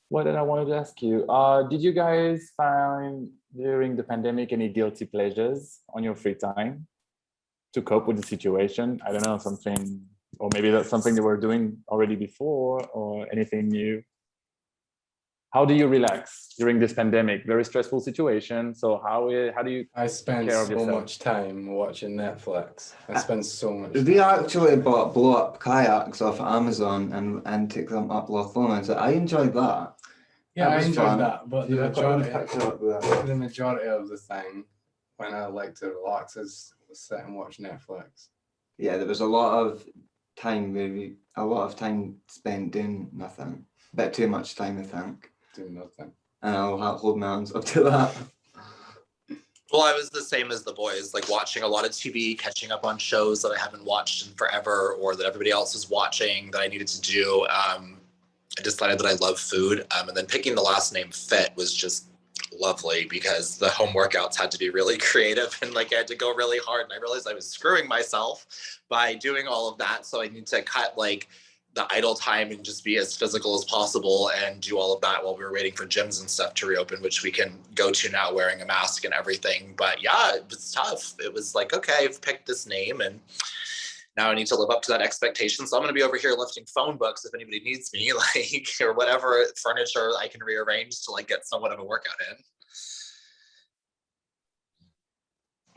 What did I wanted to ask you? Did you guys find during the pandemic any guilty pleasures on your free time to cope with the situation? I don't know, something, or maybe that's something you were doing already before, or anything new. How do you relax during this pandemic? Very stressful situation. So how do you? I spend care of so yourself? much time watching Netflix. I spend so much we actually bought blow up kayaks off Amazon and took them up Loch Lomond. So I enjoyed that. Yeah, That I was enjoyed fun. that, but Yeah, I've got a picture up with that. the majority of the thing when I like to relax is sit and watch Netflix. yeah, there was a lot of time spent doing nothing. A bit too much time, I think. Doing nothing. And I'll hold my hands up to that. Well, I was the same as the boys, like watching a lot of TV, catching up on shows that I haven't watched in forever or that everybody else is watching that I needed to do. I decided that I love food. And then picking the last name Fitt was just lovely because the home workouts had to be really creative and like I had to go really hard. And I realized I was screwing myself by doing all of that. So I need to cut like the idle time and just be as physical as possible and do all of that while we were waiting for gyms and stuff to reopen, which we can go to now wearing a mask and everything. But yeah, it was tough. It was like, okay, I've picked this name and now I need to live up to that expectation. So I'm going to be over here lifting phone books if anybody needs me, like, or whatever furniture I can rearrange to like get somewhat of a workout in.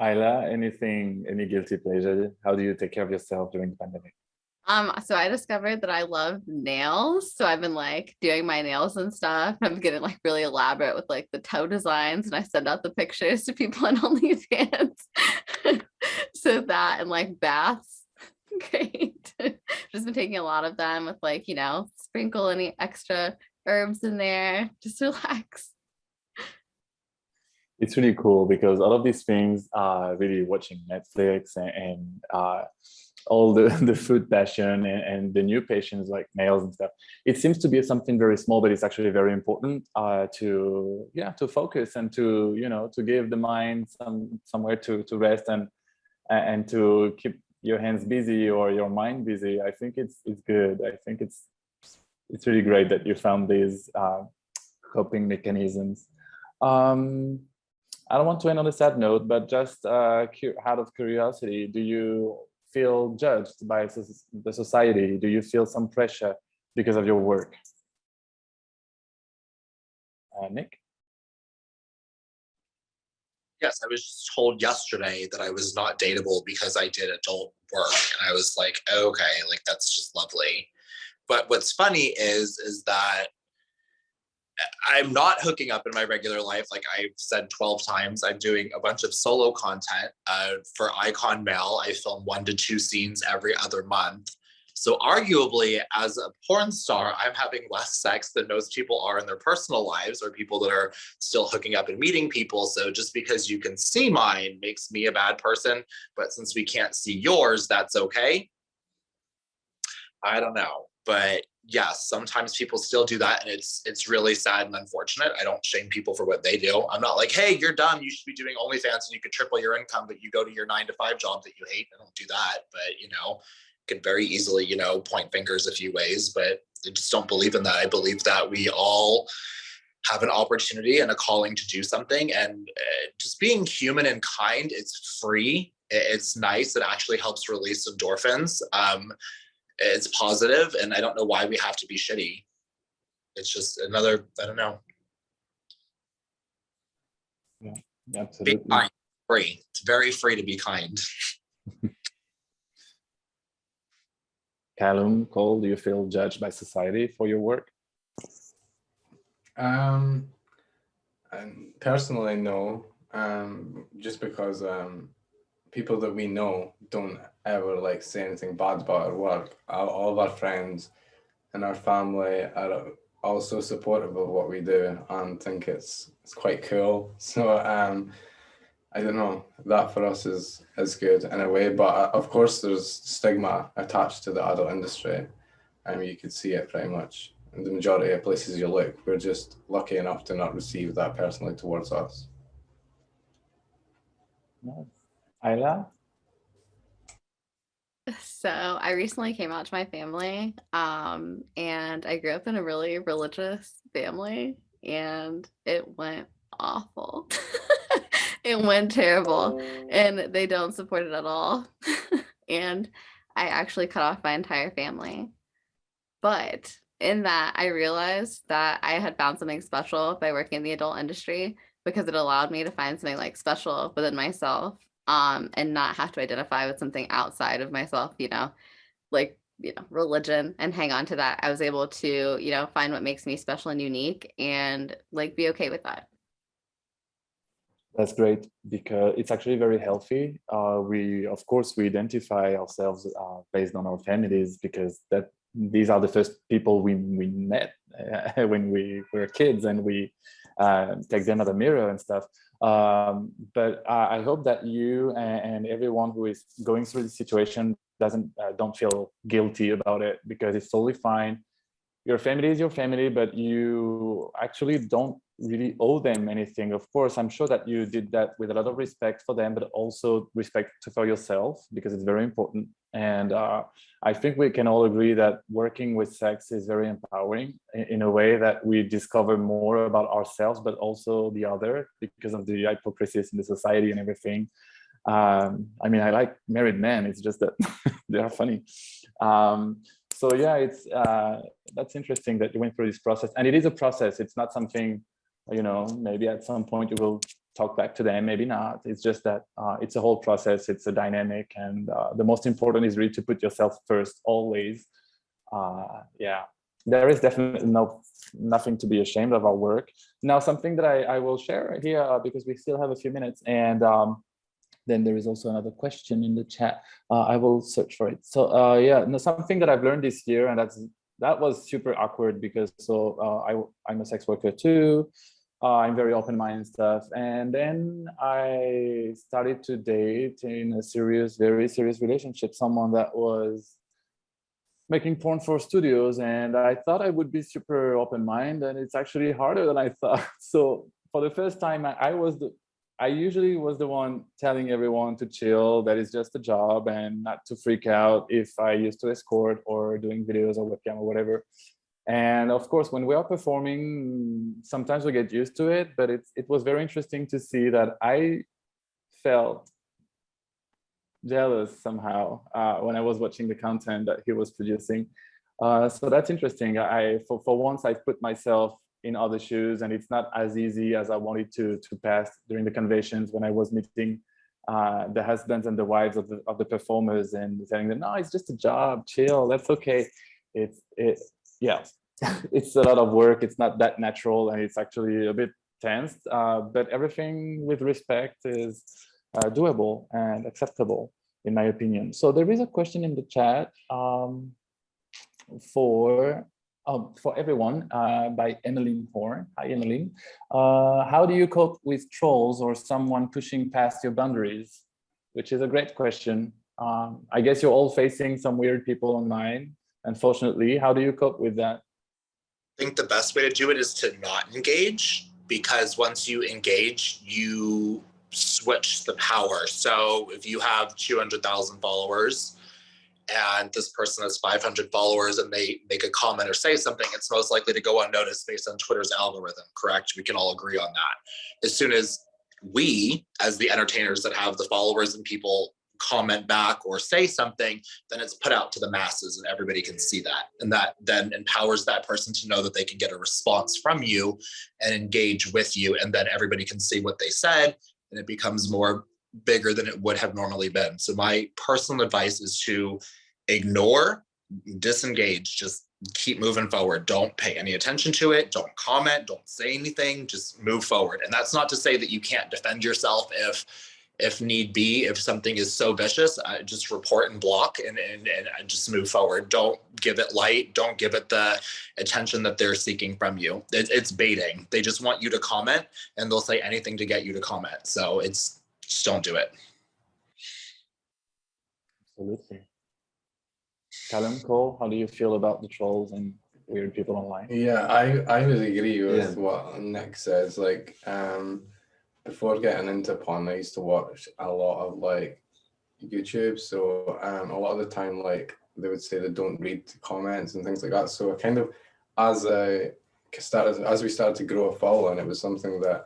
Isla, any guilty pleasure? How do you take care of yourself during the pandemic? So I discovered that I love nails. So I've been like doing my nails and stuff. I'm getting like really elaborate with like the toe designs and I send out the pictures to people on OnlyFans. So that and like baths. Great. Just been taking a lot of them with like, sprinkle any extra herbs in there. Just relax. It's really cool because all of these things are really watching Netflix and all the food passion and the new passions like nails and stuff. It seems to be something very small, but it's actually very important to focus and to give the mind somewhere to rest and to keep your hands busy or your mind busy. I think it's good. I think it's really great that you found these coping mechanisms. I don't want to end on a sad note, but just out of curiosity, do you feel judged by the society? Do you feel some pressure because of your work? Nick? Yes, I was just told yesterday that I was not dateable because I did adult work. And I was like, okay, like that's just lovely. But what's funny is that I'm not hooking up in my regular life. Like I've said 12 times, I'm doing a bunch of solo content for Icon Mail. I film 1 to 2 scenes every other month. So arguably as a porn star, I'm having less sex than most people are in their personal lives or people that are still hooking up and meeting people. So just because you can see mine makes me a bad person. But since we can't see yours, that's okay. I don't know. But yes, sometimes people still do that. And it's really sad and unfortunate. I don't shame people for what they do. I'm not like, hey, you're dumb. You should be doing OnlyFans and you could triple your income, but you go to your 9-to-5 job that you hate. I don't do that. But, could very easily, point fingers a few ways, but I just don't believe in that. I believe that we all have an opportunity and a calling to do something. And just being human and kind, it's free. It's nice. It actually helps release endorphins. It's positive, and I don't know why we have to be shitty. It's just another, I don't know. Yeah, absolutely. Be kind, free. It's very free to be kind. Callum, Cole, do you feel judged by society for your work? And personally, no. Just because people that we know don't ever like say anything bad about our work. All of our friends and our family are also supportive of what we do and think it's quite cool. So I don't know, that for us is good in a way, but of course there's stigma attached to the adult industry. You could see it pretty much in the majority of places you look. We're just lucky enough to not receive that personally towards us. Nice. Isla? So I recently came out to my family, and I grew up in a really religious family, and it went awful. It went terrible, and they don't support it at all. And I actually cut off my entire family. But in that, I realized that I had found something special by working in the adult industry because it allowed me to find something like special within myself, and not have to identify with something outside of myself, like, religion, and hang on to that. I was able to, find what makes me special and unique and like be okay with that. That's great, because it's actually very healthy. Of course, we identify ourselves based on our families, because these are the first people we met when we were kids, and we take them as a mirror and stuff. But I hope that you and everyone who is going through this situation don't feel guilty about it, because it's totally fine. Your family is your family, but you actually don't really owe them anything. Of course, I'm sure that you did that with a lot of respect for them, but also respect for yourself, because it's very important. And I think we can all agree that working with sex is very empowering in a way that we discover more about ourselves, but also the other, because of the hypocrisies in the society and everything. I mean, I like married men, it's just that they are funny. So yeah, that's interesting that you went through this process, and it is a process. It's not something, maybe at some point you will talk back to them, maybe not. It's just that it's a whole process. It's a dynamic, and the most important is really to put yourself first always. Yeah, there is definitely nothing to be ashamed of our work. Now, something that I will share here, because we still have a few minutes, and then there is also another question in the chat. I will search for it. So yeah, no, something that I've learned this year, and that was super awkward, because I'm a sex worker too. I'm very open-minded and stuff. And then I started to date in a very serious relationship, someone that was making porn for studios. And I thought I would be super open-minded, and it's actually harder than I thought. So for the first time, I usually was the one telling everyone to chill, that it's just a job, and not to freak out if I used to escort or doing videos or webcam or whatever. And of course, when we are performing, sometimes we get used to it, but it was very interesting to see that I felt jealous somehow when I was watching the content that he was producing. So that's interesting. For once, I put myself in other shoes, and it's not as easy as I wanted to pass during the conventions, when I was meeting the husbands and the wives of the performers, and telling them, no, it's just a job, chill, that's okay. Yeah, it's a lot of work. It's not that natural, and it's actually a bit tense, but everything with respect is doable and acceptable, in my opinion. So there is a question in the chat for everyone by Emmeline Horn. Hi, Emmeline. How do you cope with trolls or someone pushing past your boundaries? Which is a great question. I guess you're all facing some weird people online, unfortunately. How do you cope with that? I think the best way to do it is to not engage, because once you engage, you switch the power. So if you have 200,000 followers, and this person has 500 followers, and they make a comment or say something, it's most likely to go unnoticed based on Twitter's algorithm, correct? We can all agree on that. As soon as we, as the entertainers that have the followers and people comment back or say something, then it's put out to the masses and everybody can see that. And that then empowers that person to know that they can get a response from you and engage with you. And then everybody can see what they said, and it becomes more bigger than it would have normally been. So my personal advice is to ignore, disengage, just keep moving forward. Don't pay any attention to it. Don't comment, don't say anything, just move forward. And that's not to say that you can't defend yourself if need be. If something is so vicious, just report and block and just move forward. Don't give it light. Don't give it the attention that they're seeking from you. It's baiting. They just want you to comment, and they'll say anything to get you to comment. So just don't do it. Absolutely. Callum, Cole, how do you feel about the trolls and weird people online? Yeah, I would agree with what Nick says. Like, before getting into porn, I used to watch a lot of like YouTube. So a lot of the time, like, they would say they don't read comments and things like that. So I kind of, as we started to grow a following, it was something that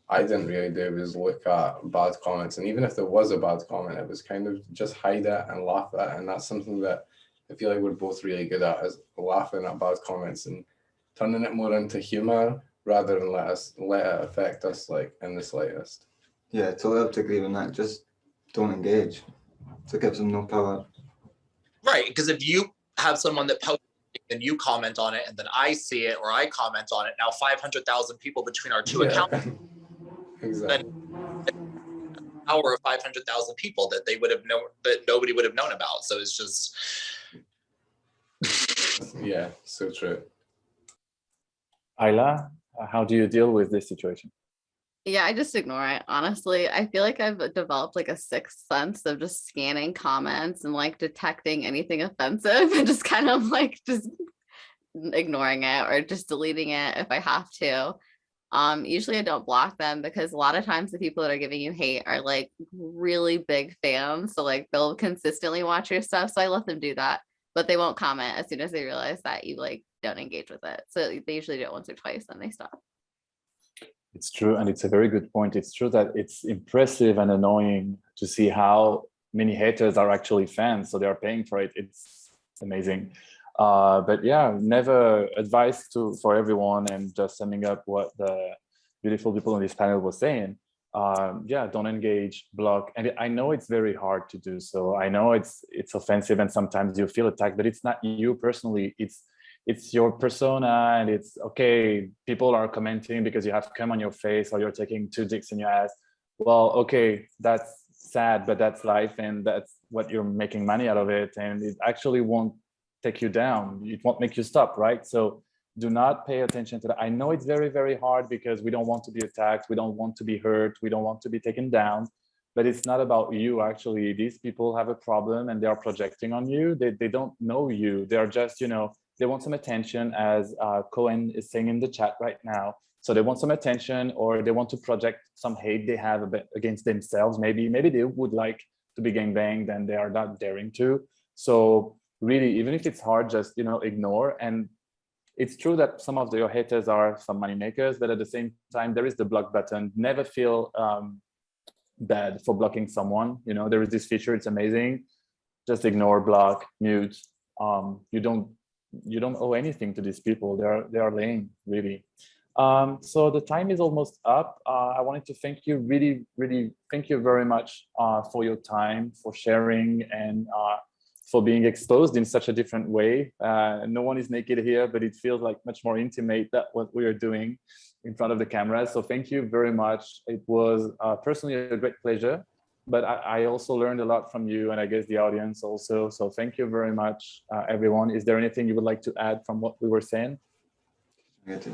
I didn't really do, was look at bad comments. And even if there was a bad comment, it was kind of just hide it and laugh at it. And that's something that I feel like we're both really good at, is laughing at bad comments and turning it more into humor rather than let it affect us like in the slightest. Yeah, totally have to agree on that. Just don't engage. So it gives them no power. Right, because if you have someone that posts and you comment on it, and then I see it or I comment on it, now 500,000 people between our two accounts. Exactly. Then power of 500,000 people that they would have known, that nobody would have known about. So it's just Yeah, so true. Isla, how do you deal with this situation? Yeah, I just ignore it. Honestly, I feel like I've developed like a sixth sense of just scanning comments and like detecting anything offensive and just kind of like just ignoring it or just deleting it if I have to. Usually I don't block them because a lot of times the people that are giving you hate are like really big fans. So like they'll consistently watch your stuff. So I let them do that, but they won't comment as soon as they realize that you like don't engage with it. So they usually do it once or twice, then they stop. It's true, and it's a very good point. It's true that it's impressive and annoying to see how many haters are actually fans, so they are paying for it. It's amazing. But yeah, never advice for everyone, and just summing up what the beautiful people on this panel were saying. Yeah, don't engage, block. And I know it's very hard to do so. I know it's offensive, and sometimes you feel attacked, but it's not you personally. It's your persona, and it's okay. People are commenting because you have cum on your face or you're taking 2 dicks in your ass. Well, okay, that's sad, but that's life, and that's what you're making money out of it. And it actually won't take you down. It won't make you stop, right? So do not pay attention to that. I know it's very, very hard because we don't want to be attacked. We don't want to be hurt. We don't want to be taken down. But it's not about you, actually. These people have a problem and they are projecting on you. They don't know you. They are just, they want some attention, as Cohen is saying in the chat right now. So they want some attention, or they want to project some hate they have a bit against themselves. Maybe they would like to be gangbanged and they are not daring to. So really, even if it's hard, just ignore. And it's true that some of your haters are some money makers, but at the same time, there is the block button. Never feel bad for blocking someone. There is this feature, it's amazing. Just ignore, block, mute. You don't owe anything to these people. They are lame, really. So the time is almost up. I wanted to thank you, really, really thank you very much for your time, for sharing, and for being exposed in such a different way. No one is naked here, but it feels like much more intimate than what we are doing in front of the camera. So thank you very much. It was personally a great pleasure, but I also learned a lot from you, and I guess the audience also. So thank you very much, everyone. Is there anything you would like to add from what we were saying? Thanks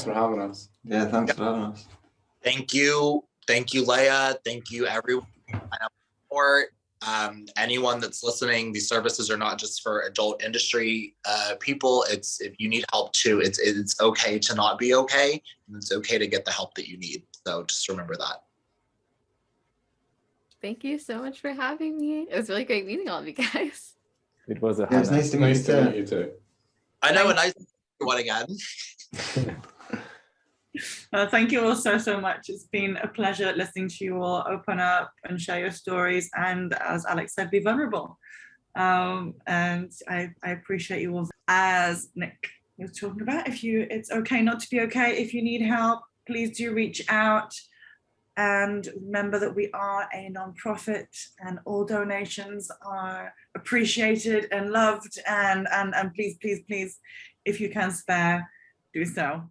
for having us. Yeah, thanks for having us. Thank you, Leia. Thank you, everyone. Anyone that's listening, these services are not just for adult industry people. It's, if you need help too, it's okay to not be okay, and it's okay to get the help that you need. So just remember that. Thank you so much for having me. It was really great meeting all of you guys. It was a Yeah, it's nice to meet you too. I know, a nice one again. Thank you all so much. It's been a pleasure listening to you all open up and share your stories, and as Alex said, be vulnerable. And I appreciate you all. As Nick was talking about, it's okay not to be okay. If you need help, please do reach out. And remember that we are a non-profit, and all donations are appreciated and loved. And please, if you can spare, do so.